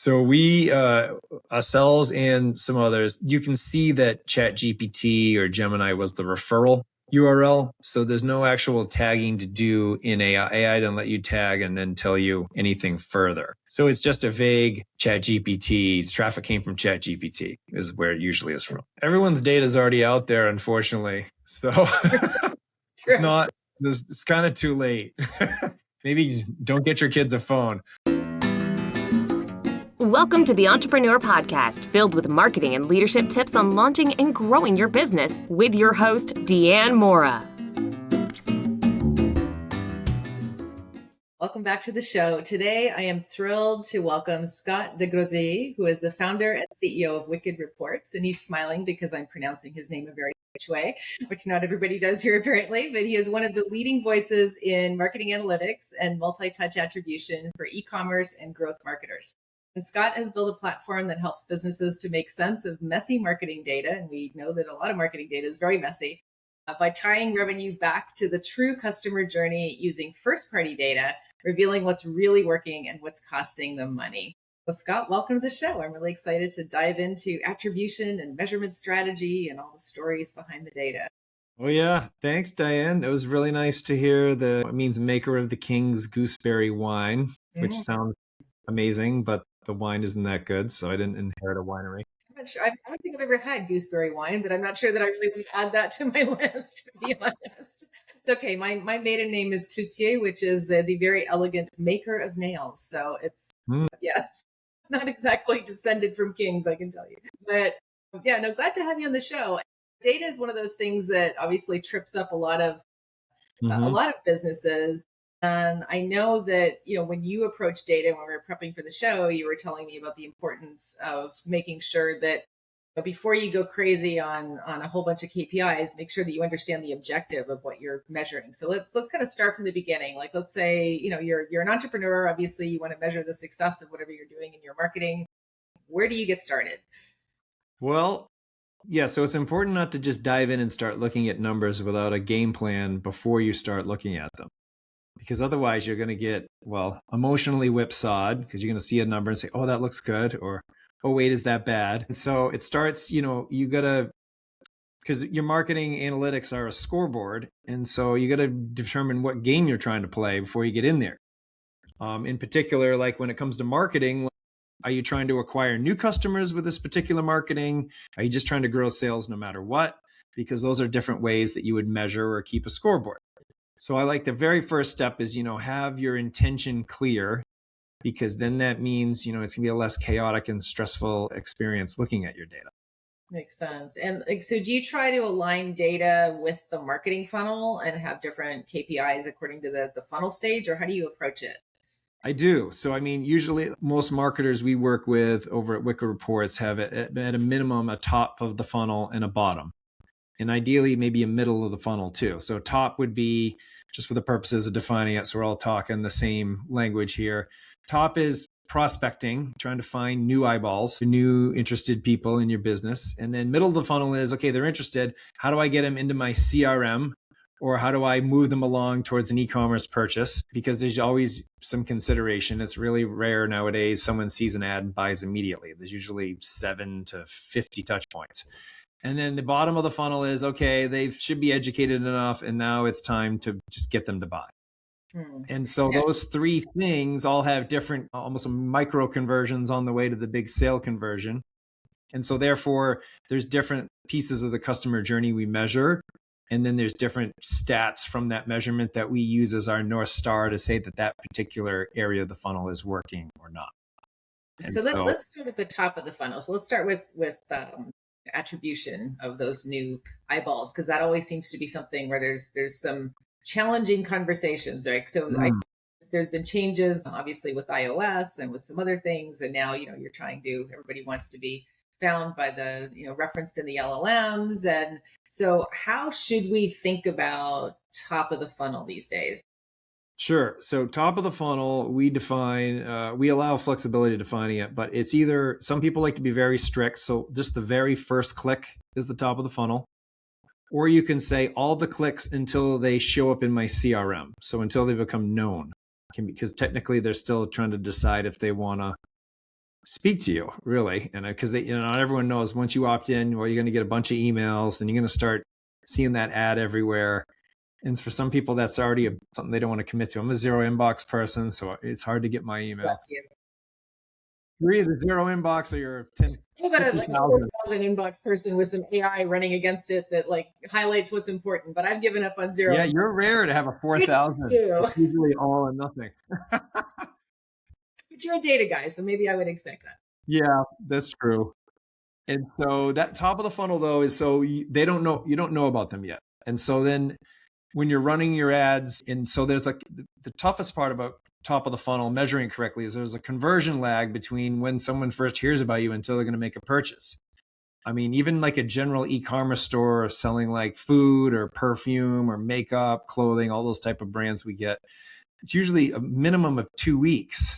So we, ourselves and some others, you can see that ChatGPT or Gemini was the referral URL. So there's no actual tagging to do in AI. AI doesn't let you tag and then tell you anything further. So it's just a vague ChatGPT. Traffic came from ChatGPT is where it usually is from. Everyone's data is already out there, unfortunately. So it's kind of too late. Maybe don't get your kids a phone. Welcome to the Entrepreneur Podcast, filled with marketing and leadership tips on launching and growing your business with your host, Diane Moura. Welcome back to the show. Today, I am thrilled to welcome Scott Desgrosseilliers, who is the founder and CEO of Wicked Reports. And he's smiling because I'm pronouncing his name a very rich way, which not everybody does here apparently, but he is one of the leading voices in marketing analytics and multi-touch attribution for e-commerce and growth marketers. And Scott has built a platform that helps businesses to make sense of messy marketing data. And we know that a lot of marketing data is very messy by tying revenue back to the true customer journey using first-party data, revealing what's really working and what's costing them money. So Scott, welcome to the show. I'm really excited to dive into attribution and measurement strategy and all the stories behind the data. Oh yeah, thanks Diane. It was really nice to hear it means maker of the king's gooseberry wine, which sounds amazing, but the wine isn't that good, so I didn't inherit a winery. I'm not sure. I don't think I've ever had gooseberry wine, but I'm not sure that I really would add that to my list, to be honest. It's okay. My maiden name is Cloutier, which is the very elegant maker of nails. So it's, yes, not exactly descended from kings, I can tell you. But yeah, no, glad to have you on the show. Data is one of those things that obviously trips up a lot of businesses. And I know that, when you approach data, when we were prepping for the show, you were telling me about the importance of making sure that before you go crazy on a whole bunch of KPIs, make sure that you understand the objective of what you're measuring. So let's kind of start from the beginning. Like, let's say, you're an entrepreneur. Obviously, you want to measure the success of whatever you're doing in your marketing. Where do you get started? Well, yeah, so it's important not to just dive in and start looking at numbers without a game plan before you start looking at them. Because otherwise you're going to get, emotionally whipsawed because you're going to see a number and say, oh, that looks good. Or, oh, wait, is that bad? And so it starts, because your marketing analytics are a scoreboard. And so you got to determine what game you're trying to play before you get in there. In particular, like when it comes to marketing, are you trying to acquire new customers with this particular marketing? Are you just trying to grow sales no matter what? Because those are different ways that you would measure or keep a scoreboard. So I like the very first step is, have your intention clear, because then that means, it's going to be a less chaotic and stressful experience looking at your data. Makes sense. And so do you try to align data with the marketing funnel and have different KPIs according to the funnel stage, or how do you approach it? I do. So, usually most marketers we work with over at Wicked Reports have at a minimum a top of the funnel and a bottom. And ideally, maybe a middle of the funnel too. So top would be, just for the purposes of defining it, so we're all talking the same language here. Top is prospecting, trying to find new eyeballs, new interested people in your business. And then middle of the funnel is, okay, they're interested. How do I get them into my CRM? Or how do I move them along towards an e-commerce purchase? Because there's always some consideration. It's really rare nowadays someone sees an ad and buys immediately. There's usually 7 to 50 touch points. And then the bottom of the funnel is, okay, they should be educated enough, and now it's time to just get them to buy. And so those three things all have different, almost micro conversions on the way to the big sale conversion. And so therefore, there's different pieces of the customer journey we measure. And then there's different stats from that measurement that we use as our North Star to say that particular area of the funnel is working or not. So let's start at the top of the funnel. So let's start with attribution of those new eyeballs, because that always seems to be something where there's some challenging conversations, right? So there's been changes obviously with iOS and with some other things, and now you're trying to, everybody wants to be found by the referenced in the LLMs. And so how should we think about top of the funnel these days? Sure. So top of the funnel, we define, we allow flexibility defining it, but it's either, some people like to be very strict. So just the very first click is the top of the funnel. Or you can say all the clicks until they show up in my CRM. So until they become known, because technically they're still trying to decide if they want to speak to you really. And because not everyone knows once you opt in, well, you're going to get a bunch of emails and you're going to start seeing that ad everywhere. And for some people, that's already something they don't want to commit to. I'm a zero inbox person, so it's hard to get my emails. Bless you. You're either zero inbox or you're 10. What about like a 4,000 inbox person with some AI running against it that like highlights what's important? But I've given up on zero. Yeah, you're rare to have a 4,000. It's usually all or nothing. But you're a data guy, so maybe I would expect that. Yeah, that's true. And so that top of the funnel though is so they don't know, you don't know about them yet. And so then when you're running your ads, and so there's like the toughest part about top of the funnel measuring correctly is there's a conversion lag between when someone first hears about you until they're going to make a purchase. I mean, even like a general e-commerce store selling like food or perfume or makeup, clothing, all those type of brands we get, it's usually a minimum of 2 weeks.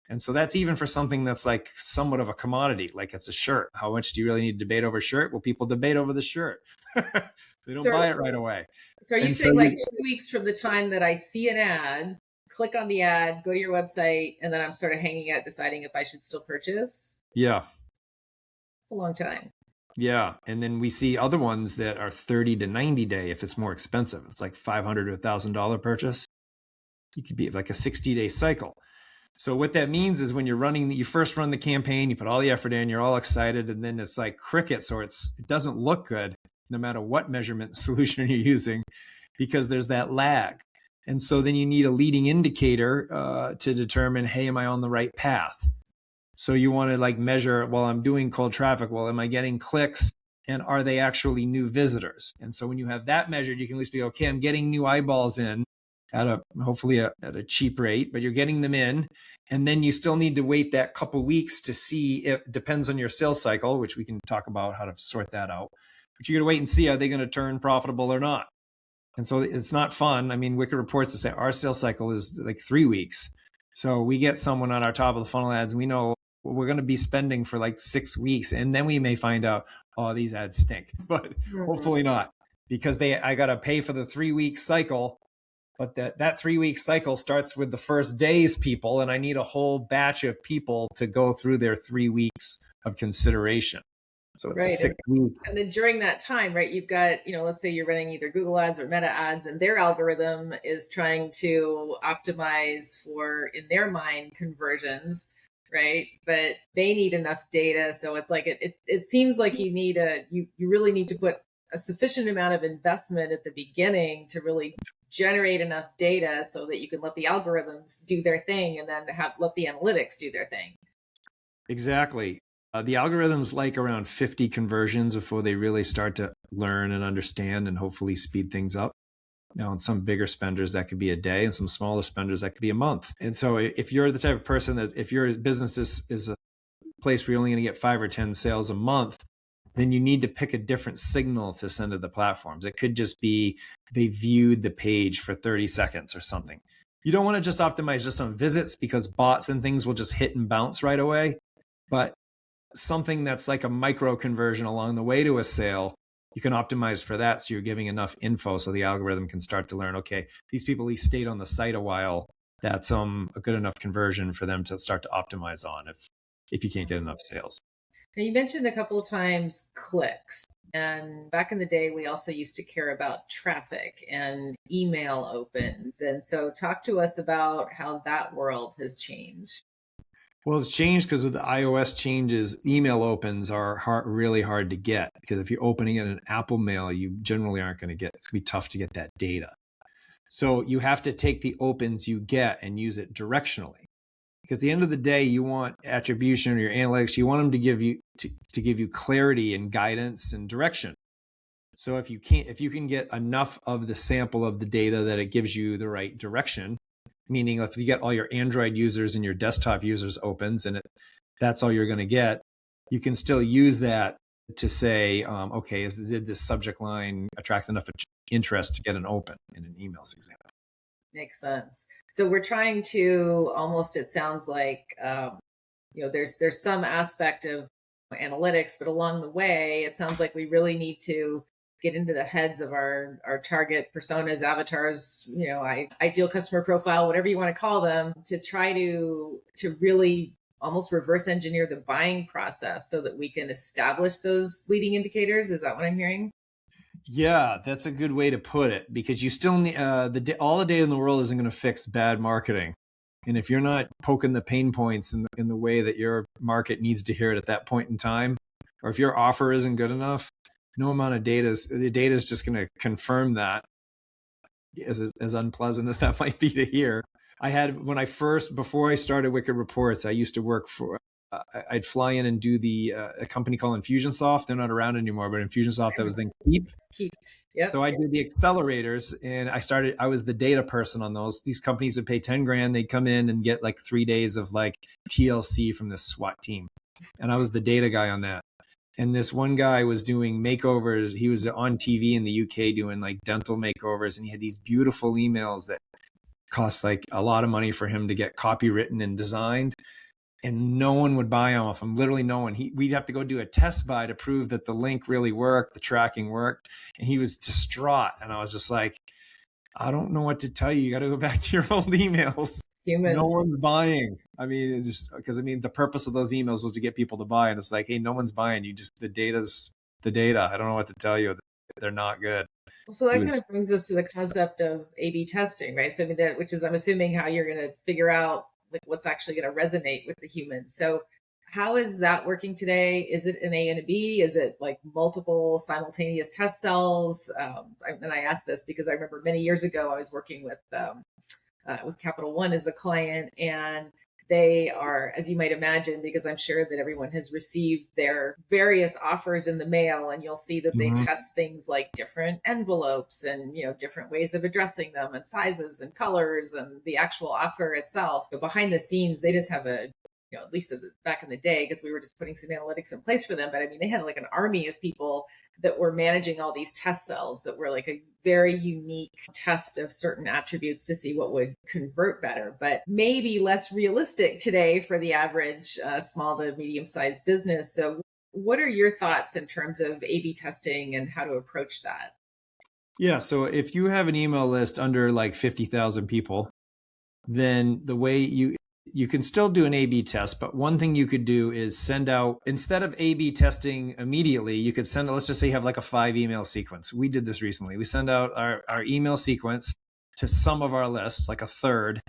And so that's even for something that's like somewhat of a commodity, like it's a shirt. How much do you really need to debate over a shirt? Well, people debate over the shirt. They don't buy it right away. So are you saying like 2 weeks from the time that I see an ad, click on the ad, go to your website, and then I'm sort of hanging out deciding if I should still purchase? Yeah. It's a long time. Yeah. And then we see other ones that are 30 to 90 day if it's more expensive. It's like $500 to $1,000 purchase. It could be like a 60-day cycle. So what that means is when you're running, you first run the campaign, you put all the effort in, you're all excited, and then it's like crickets, or it doesn't look good no matter what measurement solution you're using, because there's that lag. And so then you need a leading indicator to determine, hey, am I on the right path? So you want to like measure, well, I'm doing cold traffic. Well, am I getting clicks? And are they actually new visitors? And so when you have that measured, you can at least be, okay, I'm getting new eyeballs in at hopefully at a cheap rate, but you're getting them in. And then you still need to wait that couple weeks to see if it depends on your sales cycle, which we can talk about how to sort that out. But you're going to wait and see, are they going to turn profitable or not? And so it's not fun. I mean, Wicked reports to say our sales cycle is like 3 weeks. So we get someone on our top of the funnel ads, and we know we're going to be spending for like 6 weeks. And then we may find out, oh, these ads stink, but hopefully not, because I got to pay for the 3 week cycle. But that 3 week cycle starts with the first day's people, and I need a whole batch of people to go through their 3 weeks of consideration. So it's a 6 week. And then during that time, right, you've got, let's say you're running either Google ads or Meta ads, and their algorithm is trying to optimize for, in their mind, conversions, right? But they need enough data. So it's like, it seems like you really need to put a sufficient amount of investment at the beginning to really generate enough data so that you can let the algorithms do their thing, and then let the analytics do their thing. Exactly. The algorithms like around 50 conversions before they really start to learn and understand and hopefully speed things up. Now, in some bigger spenders, that could be a day, and some smaller spenders, that could be a month. And so if you're the type of person that, if your business is a place where you're only going to get 5 or 10 sales a month, then you need to pick a different signal to send to the platforms. It could just be they viewed the page for 30 seconds or something. You don't want to just optimize just on visits, because bots and things will just hit and bounce right away. But something that's like a micro conversion along the way to a sale, you can optimize for that. So you're giving enough info so the algorithm can start to learn, okay, these people at least stayed on the site a while. That's a good enough conversion for them to start to optimize on if you can't get enough sales. Now, you mentioned a couple of times clicks. And back in the day, we also used to care about traffic and email opens. And so talk to us about how that world has changed. Well, it's changed because with the iOS changes, email opens are really hard to get, because if you're opening it in an Apple Mail, you generally aren't going to get, it's going to be tough to get that data. So you have to take the opens you get and use it directionally. Because at the end of the day, you want attribution or your analytics, you want them to give you to give you clarity and guidance and direction. So if you can get enough of the sample of the data that it gives you the right direction, meaning if you get all your Android users and your desktop users opens and that's all you're going to get, you can still use that to say, okay, did this subject line attract enough interest to get an open in an emails example? Makes sense. So we're trying to almost, it sounds like, there's some aspect of analytics, but along the way, it sounds like we really need to get into the heads of our target personas, avatars, ideal customer profile, whatever you want to call them, to try to really almost reverse engineer the buying process so that we can establish those leading indicators. Is that what I'm hearing? Yeah, that's a good way to put it, because you still need all the data in the world isn't going to fix bad marketing. And if you're not poking the pain points in the way that your market needs to hear it at that point in time, or if your offer isn't good enough, no amount of the data is just going to confirm that, as unpleasant as that might be to hear. Before I started Wicked Reports, I used to work for, I'd fly in and do a company called Infusionsoft. They're not around anymore, but Infusionsoft, that was then Keep. Yep. So I did the accelerators, and I was the data person on those. These companies would pay 10 grand. They'd come in and get like 3 days of like TLC from this SWAT team. And I was the data guy on that. And this one guy was doing makeovers. He was on TV in the UK doing like dental makeovers. And he had these beautiful emails that cost like a lot of money for him to get copywritten and designed. And no one would buy them off him. Literally no one. We'd have to go do a test buy to prove that the link really worked, the tracking worked. And he was distraught. And I was just like, I don't know what to tell you. You got to go back to your old emails. Humans. No one's buying. I mean, the purpose of those emails was to get people to buy. And it's like, hey, no one's buying. The data's the data. I don't know what to tell you. They're not good. So that kind of brings us to the concept of A/B testing, right? So which is, I'm assuming, how you're going to figure out like what's actually going to resonate with the humans. So how is that working today? Is it an A and a B? Is it like multiple simultaneous test cells? And I asked this because I remember many years ago I was working with Capital One as a client, and they are, as you might imagine, because I'm sure that everyone has received their various offers in the mail, and you'll see that they test things like different envelopes and, different ways of addressing them and sizes and colors and the actual offer itself. But behind the scenes, they just have at least back in the day, because we were just putting some analytics in place for them. But I mean, they had like an army of people that were managing all these test cells that were like a very unique test of certain attributes to see what would convert better, but maybe less realistic today for the average small to medium-sized business. So what are your thoughts in terms of A/B testing and how to approach that? Yeah. So if you have an email list under like 50,000 people, then the way you can still do an A/B test, but one thing you could do is send out, instead of A/B testing immediately, you could send, let's just say you have like a 5 email sequence. We did this recently. We send out our email sequence to some of our lists, like a third,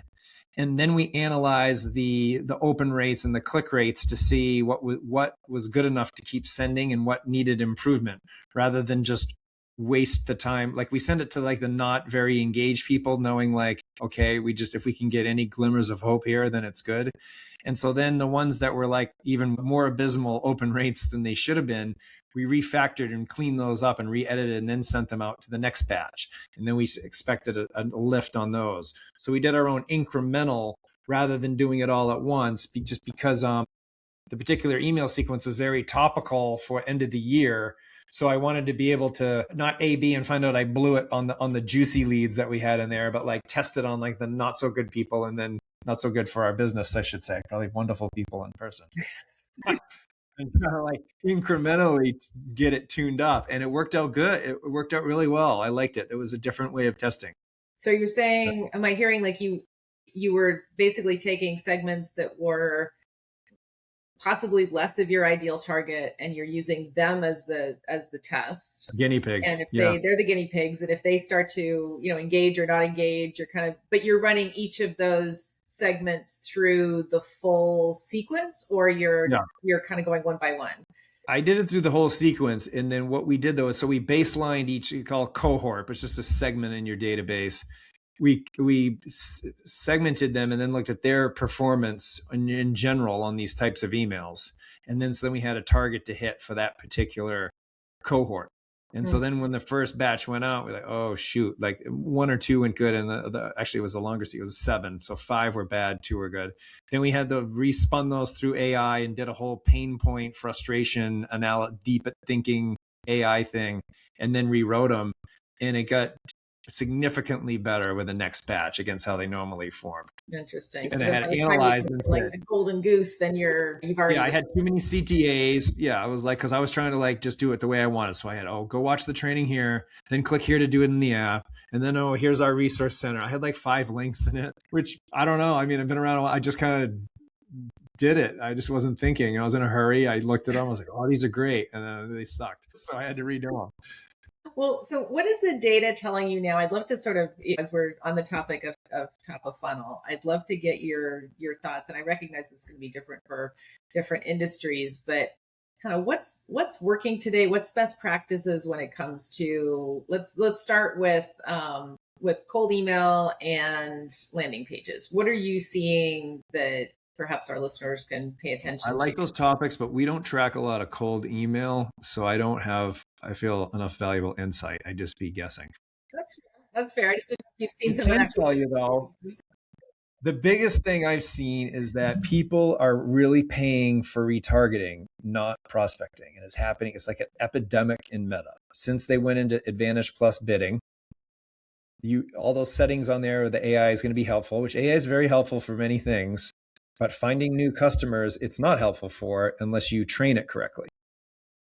and then we analyze the open rates and the click rates to see what was good enough to keep sending and what needed improvement, rather than just waste the time. Like we send it to like the not very engaged people, knowing like, okay, if we can get any glimmers of hope here, then it's good. And so then the ones that were like even more abysmal open rates than they should have been, we refactored and cleaned those up and re-edited and then sent them out to the next batch. And then we expected a lift on those. So we did our own incremental rather than doing it all at once, just because the particular email sequence was very topical for end of the year. So I wanted to be able to not A/B and find out I blew it on the juicy leads that we had in there, but like test it on like the not so good people, and then not so good for our business, I should say, probably wonderful people in person. And kind of like incrementally get it tuned up. And it worked out good. It worked out really well. I liked it. It was a different way of testing. So you're saying, am I hearing like you were basically taking segments that were possibly less of your ideal target, and you're using them as the test guinea pigs, and if they're the guinea pigs, and if they start to engage or not engage, but you're running each of those segments through the full sequence, or you're kind of going one by one? I did it through the whole sequence, and then what we did though is, so we baselined each, you call cohort, but it's just a segment in your database. We segmented them and then looked at their performance in general on these types of emails. And then we had a target to hit for that particular cohort. And so then when the first batch went out, we're like, oh, shoot, like 1 or 2 went good. And actually it was the longest, it was 7. So 5 were bad, 2 were good. Then we had to respun those through AI and did a whole pain point, frustration, deep thinking AI thing, and then rewrote them. And it got significantly better with the next batch against how they normally formed. Interesting. And so I had analyzed and like a golden goose, then you've already. Yeah, I had too many CTAs. Yeah, I was like, because I was trying to like just do it the way I wanted. So I had, go watch the training here, then click here to do it in the app. And then, here's our resource center. I had like 5 links in it, which I don't know. I mean, I've been around a while. I just kind of did it. I just wasn't thinking. I was in a hurry. I looked at them. I was like, oh, these are great. And then they sucked. So I had to redo them. Well, so what is the data telling you now? I'd love to sort of, as we're on the topic of top of funnel, I'd love to get your thoughts. And I recognize it's going to be different for different industries, but kind of what's working today? What's best practices when it comes to, let's start with cold email and landing pages. What are you seeing that perhaps our listeners can pay attention I like to? those topics, but we don't track a lot of cold email. So I feel enough valuable insight. I'd just be guessing. That's fair. I just didn't know if you've seen I some of can that. tell you though, the biggest thing I've seen is that people are really paying for retargeting, not prospecting. And it's happening. It's like an epidemic in Meta. Since they went into Advantage Plus bidding, all those settings on there, the AI is going to be helpful, which AI is very helpful for many things. But finding new customers, it's not helpful for unless you train it correctly.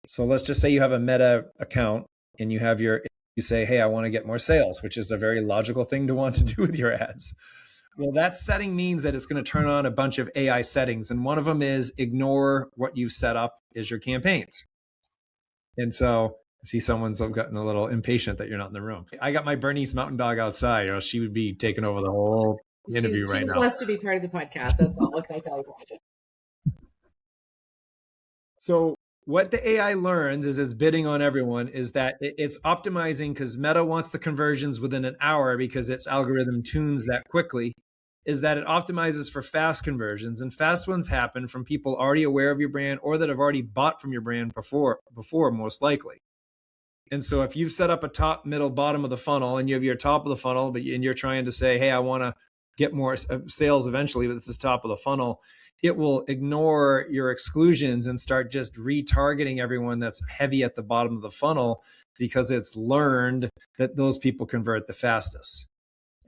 So let's just say you have a Meta account and you say, hey, I want to get more sales, which is a very logical thing to want to do with your ads. Well, that setting means that it's going to turn on a bunch of AI settings. And one of them is ignore what you've set up as your campaigns. And so I see someone's gotten a little impatient that you're not in the room. I got my Bernese mountain dog outside, or she would be taking over the whole interview right now. She just wants to be part of the podcast. That's all. What can I tell you? So what the AI learns as it's bidding on everyone is that it's optimizing because Meta wants the conversions within an hour because its algorithm tunes that quickly, is that it optimizes for fast conversions. And fast ones happen from people already aware of your brand or that have already bought from your brand before most likely. And so if you've set up a top, middle, bottom of the funnel and you have your top of the funnel, and you're trying to say, hey, I want to get more sales eventually, but this is top of the funnel, it will ignore your exclusions and start just retargeting everyone that's heavy at the bottom of the funnel because it's learned that those people convert the fastest.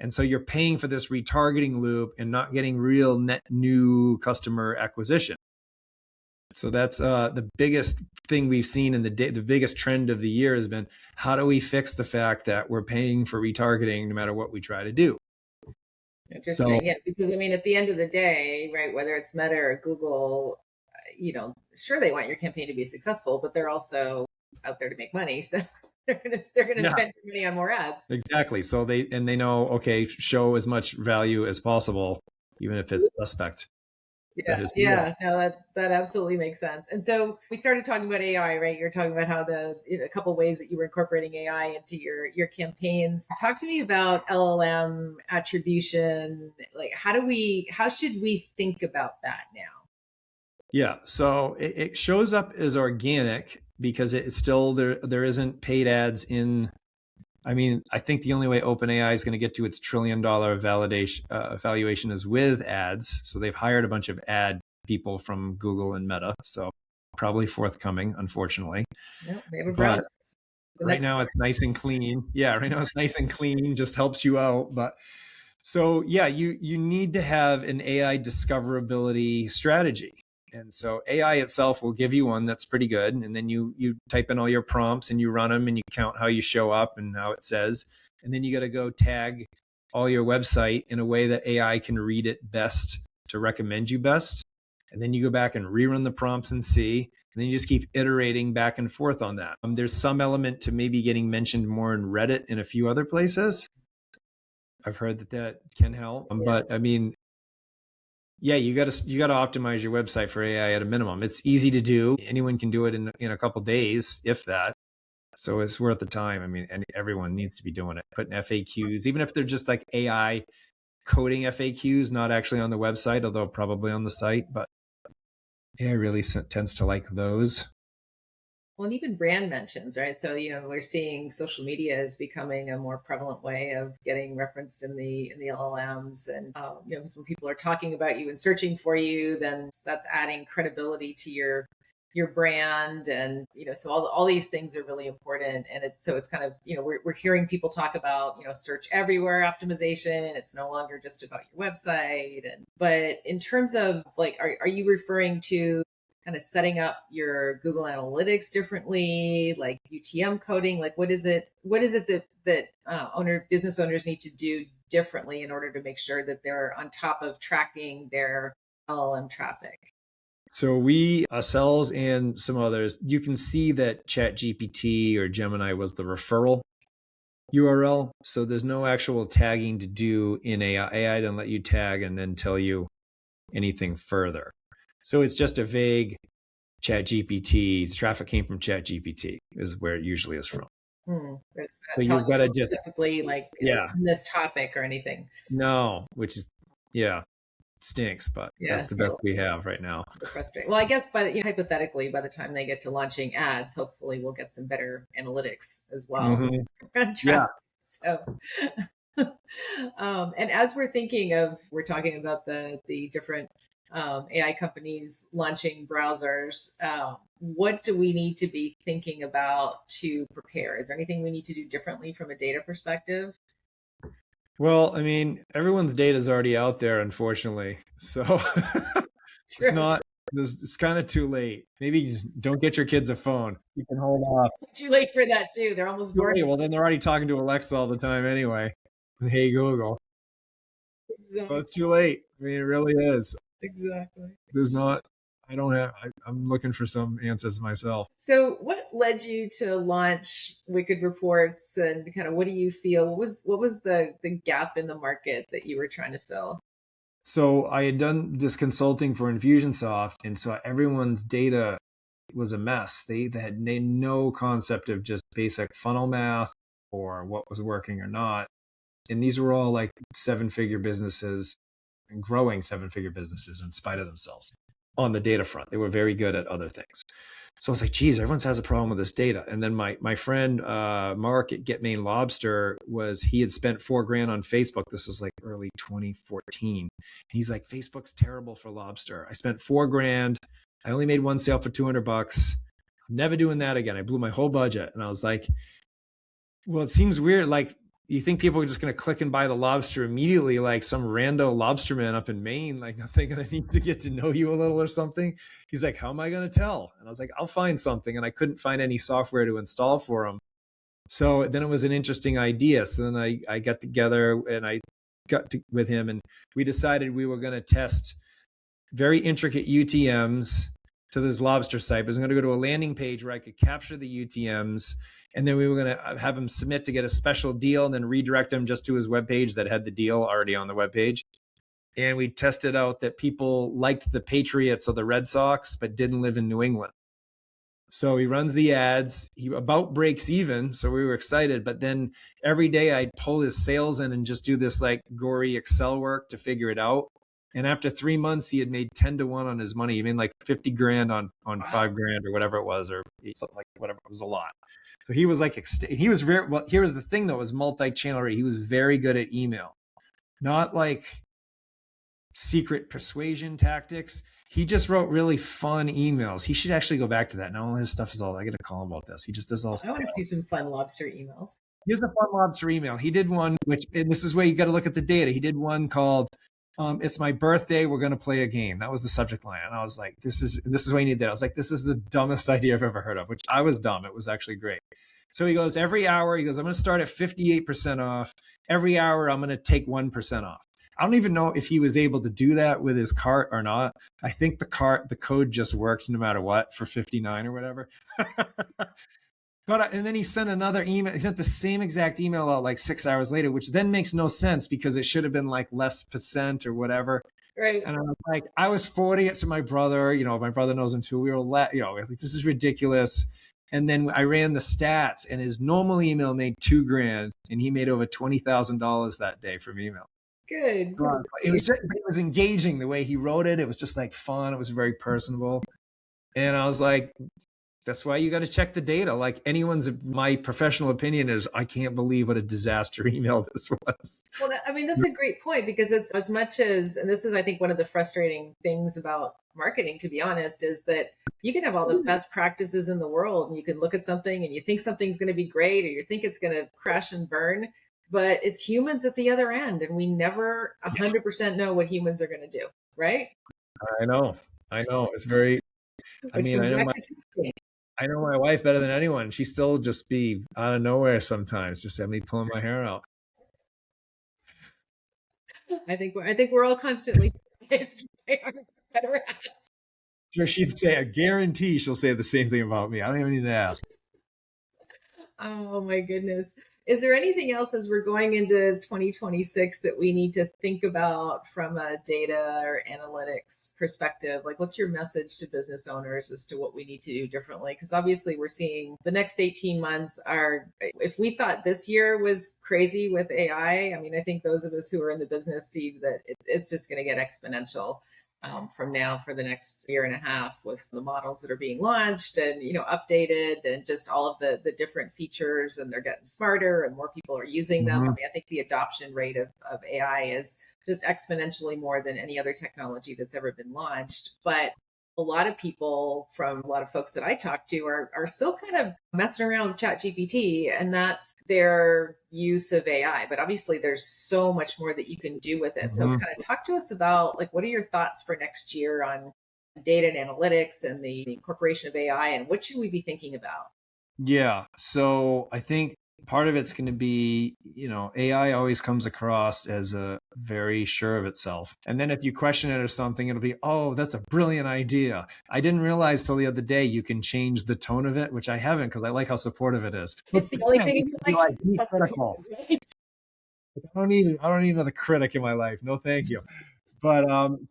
And so you're paying for this retargeting loop and not getting real net new customer acquisition. So that's the biggest thing we've seen in the biggest trend of the year has been, how do we fix the fact that we're paying for retargeting no matter what we try to do? Interesting. Yeah, because I mean, at the end of the day, right, whether it's Meta or Google, sure, they want your campaign to be successful, but they're also out there to make money. So they're gonna spend money on more ads. Exactly. So they know, okay, show as much value as possible, even if it's suspect. Yeah, no, that absolutely makes sense. And so we started talking about AI, right? You're talking about how a couple ways that you were incorporating AI into your campaigns. Talk to me about LLM attribution. Like, how should we think about that now? Yeah, so it shows up as organic because it's still there isn't paid ads in. I mean, I think the only way OpenAI is going to get to its $1 trillion valuation is with ads. So they've hired a bunch of ad people from Google and Meta. So probably forthcoming, unfortunately. No, they have a browser. Right now it's nice and clean. Yeah, right now it's nice and clean, just helps you out. But so yeah, you need to have an AI discoverability strategy. And so AI itself will give you one that's pretty good. And then you type in all your prompts and you run them and you count how you show up and how it says. And then you got to go tag all your website in a way that AI can read it best to recommend you best. And then you go back and rerun the prompts and see. And then you just keep iterating back and forth on that. There's some element to maybe getting mentioned more in Reddit and a few other places. I've heard that can help. But I mean, yeah, you got to optimize your website for AI at a minimum. It's easy to do. Anyone can do it in a couple of days, if that. So it's worth the time. I mean, and everyone needs to be doing it. Putting FAQs, even if they're just like AI coding FAQs, not actually on the website, although probably on the site. But AI really tends to like those. Well, and even brand mentions, right? So, we're seeing social media is becoming a more prevalent way of getting referenced in the LLMs. And, because when people are talking about you and searching for you, then that's adding credibility to your brand. And, so all these things are really important. And it's kind of, we're hearing people talk about, search everywhere optimization. It's no longer just about your website. But in terms of like, are you referring to kind of setting up your Google Analytics differently, like UTM coding? Like, what is it that business owners need to do differently in order to make sure that they're on top of tracking their LLM traffic? So we, ourselves and some others, you can see that ChatGPT or Gemini was the referral URL. So there's no actual tagging to do in AI. AI doesn't let you tag and then tell you anything further. So it's just a vague ChatGPT. The traffic came from ChatGPT is where it usually is from. It's So not you've got telling to just, specifically like it's yeah, on this topic or anything. no, which is, yeah, stinks, but Yeah, that's the best we have right now. frustrating. Well, I guess, but hypothetically, by the time they get to launching ads, hopefully we'll get some better analytics as well. Yeah. So, and as we're talking about the different AI companies launching browsers. What do we need to be thinking about to prepare? Is there anything we need to do differently from a data perspective? Well, I mean, everyone's data is already out there, unfortunately. So it's not, it's kind of too late. Maybe just don't get your kids a phone. You can hold off. Too late for that too. They're almost Too born. late. Well, then they're already talking to Alexa all the time anyway. Hey, Google. So it's too late. I mean, it really is. Exactly. There's not, I don't have, I'm looking for some answers myself. So what led you to launch Wicked Reports, and kind of what do you feel? What was the gap in the market that you were trying to fill? So I had done this consulting for Infusionsoft, and so everyone's data was a mess. They had no concept of just basic funnel math or what was working or not. And these were all like 7-figure businesses and growing 7-figure businesses in spite of themselves on the data front. They were very good at other things. So I was like, geez, everyone has a problem with this data. And then my friend Mark at Get Maine Lobster he had spent $4,000 on Facebook. This was like early 2014. And he's like, Facebook's terrible for lobster. I spent $4,000. I only made one sale for $200. I'm never doing that again. I blew my whole budget. And I was like, well, it seems weird. Like, you think people are just going to click and buy the lobster immediately, like some rando lobsterman up in Maine? Like, are they going to need to get to know you a little or something? He's like, how am I going to tell? And I was like, I'll find something. And I couldn't find any software to install for him. So then it was an interesting idea. So then I got together and I with him, and we decided we were going to test very intricate UTMs to this lobster site. I was going to go to a landing page where I could capture the UTMs, and then we were going to have him submit to get a special deal and then redirect him just to his webpage that had the deal already on the webpage. And we tested out that people liked the Patriots or the Red Sox, but didn't live in New England. So he runs the ads. He about breaks even. So we were excited. But then every day I'd pull his sales in and just do this like gory Excel work to figure it out. And after 3 months, he had made 10-1 on his money. He made like $50,000 on $5,000 or whatever it was, or something like whatever. It was a lot. So he was like, he was very well. Here was the thing though, was multi-channel. He was very good at email, not like secret persuasion tactics. He just wrote really fun emails. He should actually go back to that. Now all his stuff is all, I got to call him about this. He just does all. I want to see some fun lobster emails. Here's a fun lobster email. He did one, and this is where you got to look at the data. He did one called, it's my birthday. We're going to play a game. That was the subject line. And I was like, this is why you need that. I was like, this is the dumbest idea I've ever heard of, which I was dumb. It was actually great. So he goes, every hour, I'm going to start at 58% off. Every hour, I'm going to take 1% off. I don't even know if he was able to do that with his cart or not. I think the code just worked no matter what for 59 or whatever. But and then he sent another email. He sent the same exact email out like 6 hours later, which then makes no sense because it should have been like less percent or whatever. Right. And I was like, I was forwarding it to my brother. You know, my brother knows him too. We were like, this is ridiculous. And then I ran the stats, and his normal email made $2,000, and he made over $20,000 that day from email. Good. It was engaging the way he wrote it. It was just like fun. It was very personable. And I was like, that's why you got to check the data. Like my professional opinion is, I can't believe what a disaster email this was. Well, that's a great point, because it's as much as, and this is, I think, one of the frustrating things about marketing, to be honest, is that you can have all the best practices in the world, and you can look at something and you think something's going to be great, or you think it's going to crash and burn, but it's humans at the other end, and we never 100% know what humans are going to do, right? I know. It's very, I know my wife better than anyone. She still just be out of nowhere sometimes, just have me pulling my hair out. I think we're all constantly better at Sure, she'd say, I guarantee she'll say the same thing about me. I don't even need to ask. Oh my goodness. Is there anything else as we're going into 2026 that we need to think about from a data or analytics perspective? Like, what's your message to business owners as to what we need to do differently? Because obviously, we're seeing the next 18 months are, if we thought this year was crazy with AI, I mean, I think those of us who are in the business see that it's just going to get exponential from now for the next year and a half with the models that are being launched and updated and just all of the different features, and they're getting smarter and more people are using them. I mean, I think the adoption rate of AI is just exponentially more than any other technology that's ever been launched. But a lot of people, from a lot of folks that I talk to, are still kind of messing around with ChatGPT, and that's their use of AI. But obviously, there's so much more that you can do with it. So, kind of talk to us about, like, what are your thoughts for next year on data and analytics and the incorporation of AI, and what should we be thinking about? Yeah. So I think part of it's going to be, AI always comes across as a very sure of itself. And then if you question it or something, it'll be, oh, that's a brilliant idea. I didn't realize till the other day you can change the tone of it, which I haven't because I like how supportive it is. It's the only thing in your life Be that's critical. important, right? I don't need another critic in my life. No, thank you. But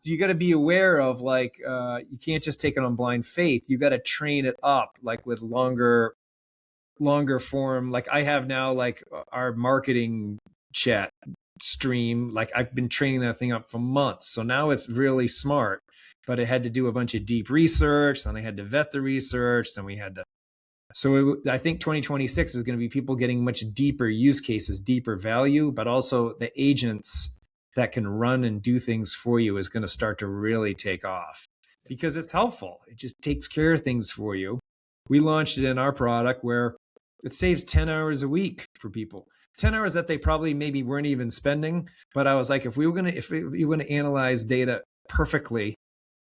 you got to be aware of, like, you can't just take it on blind faith. You got to train it up, like, with longer form. Like I have now, like, our marketing chat stream, like I've been training that thing up for months, so now it's really smart. But it had to do a bunch of deep research, then I had to vet the research, then we had to, I think 2026 is going to be people getting much deeper use cases, deeper value, but also the agents that can run and do things for you is going to start to really take off because it's helpful. It just takes care of things for you. We launched it in our product where it saves 10 hours a week for people. 10 hours that they probably maybe weren't even spending. But I was like, if we were going to analyze data perfectly,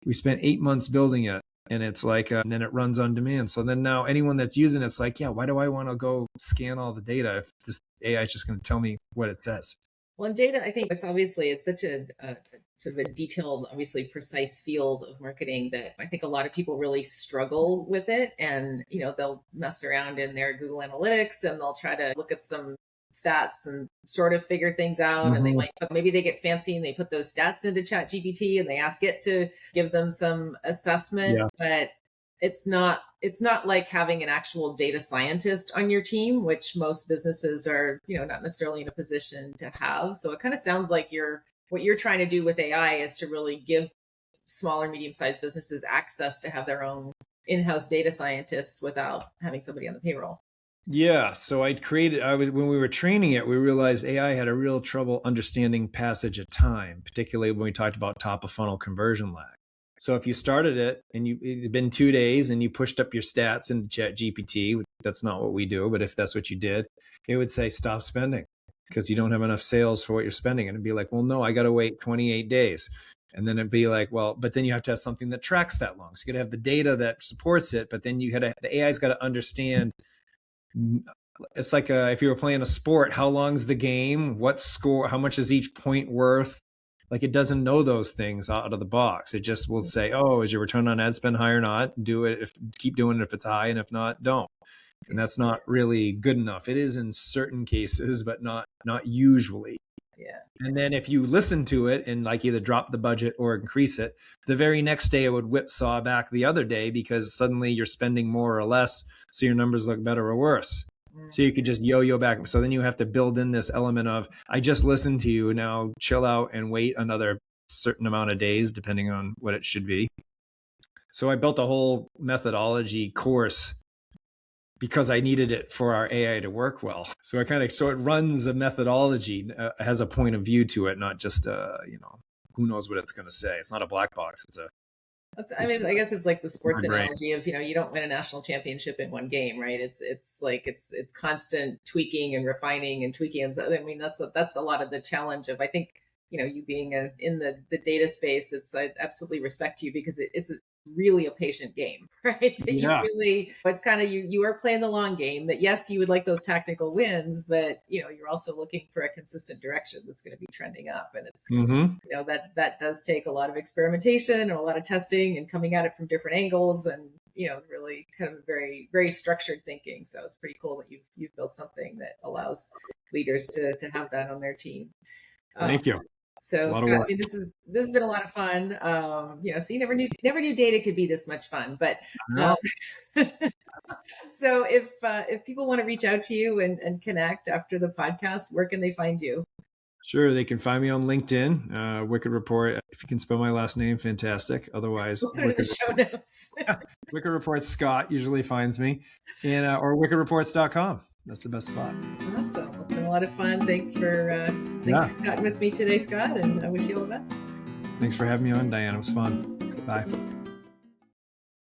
we spent 8 months building it. And it's like, and then it runs on demand. So then now anyone that's using it's like, yeah, why do I want to go scan all the data if this AI is just going to tell me what it says? Well, in data, I think it's such a sort of a detailed, obviously precise field of marketing that I think a lot of people really struggle with it. And, they'll mess around in their Google Analytics and they'll try to look at some stats and sort of figure things out. And they might, maybe they get fancy and they put those stats into ChatGPT and they ask it to give them some assessment. Yeah. But it's not like having an actual data scientist on your team, which most businesses are, not necessarily in a position to have. So it kind of sounds like what you're trying to do with AI is to really give smaller, medium-sized businesses access to have their own in-house data scientist without having somebody on the payroll. Yeah. So when we were training it, we realized AI had a real trouble understanding passage of time, particularly when we talked about top of funnel conversion lag. So if you started it and it'd been 2 days and you pushed up your stats into ChatGPT, that's not what we do, but if that's what you did, it would say, stop spending because you don't have enough sales for what you're spending. And it'd be like, well, no, I got to wait 28 days. And then it'd be like, well, but then you have to have something that tracks that long. So you got to have the data that supports it, but then the AI's got to understand. It's like if you were playing a sport, how long's the game? What score? How much is each point worth? Like it doesn't know those things out of the box. It just will say, oh, is your return on ad spend high or not? Do it. Keep doing it if it's high, and if not, don't. And that's not really good enough. It is in certain cases, but not usually. Yeah. And then if you listen to it and like either drop the budget or increase it, the very next day it would whipsaw back the other day because suddenly you're spending more or less, so your numbers look better or worse. So you could just yo-yo back. So then you have to build in this element of, I just listened to you, now chill out and wait another certain amount of days, depending on what it should be. So I built a whole methodology course because I needed it for our AI to work well. So it runs a methodology, has a point of view to it, not just, who knows what it's going to say. It's not a black box. I guess it's like the sports analogy of, you don't win a national championship in one game, right? It's constant tweaking and refining and tweaking. And so, I mean, that's a lot of the challenge of, I think, you being in the data space. I absolutely respect you because it's really a patient game, right? That Yeah. it's kind of, you are playing the long game, that yes, you would like those tactical wins, but you're also looking for a consistent direction that's going to be trending up. And it's, that does take a lot of experimentation and a lot of testing and coming at it from different angles, and really kind of very, very structured thinking. So it's pretty cool that you've built something that allows leaders to have that on their team. Thank you. So Scott, I mean, this has been a lot of fun. So you never knew data could be this much fun. But so if people want to reach out to you and connect after the podcast, where can they find you? Sure, they can find me on LinkedIn, Wicked Report. If you can spell my last name, fantastic. Otherwise, we'll put it in the show notes. Wicked Report Scott usually finds me, and or wickedreports.com. That's the best spot. Awesome. It's been a lot of fun. Thanks for chatting with me today, Scott, and I wish you all the best. Thanks for having me on, Diane. It was fun. Bye.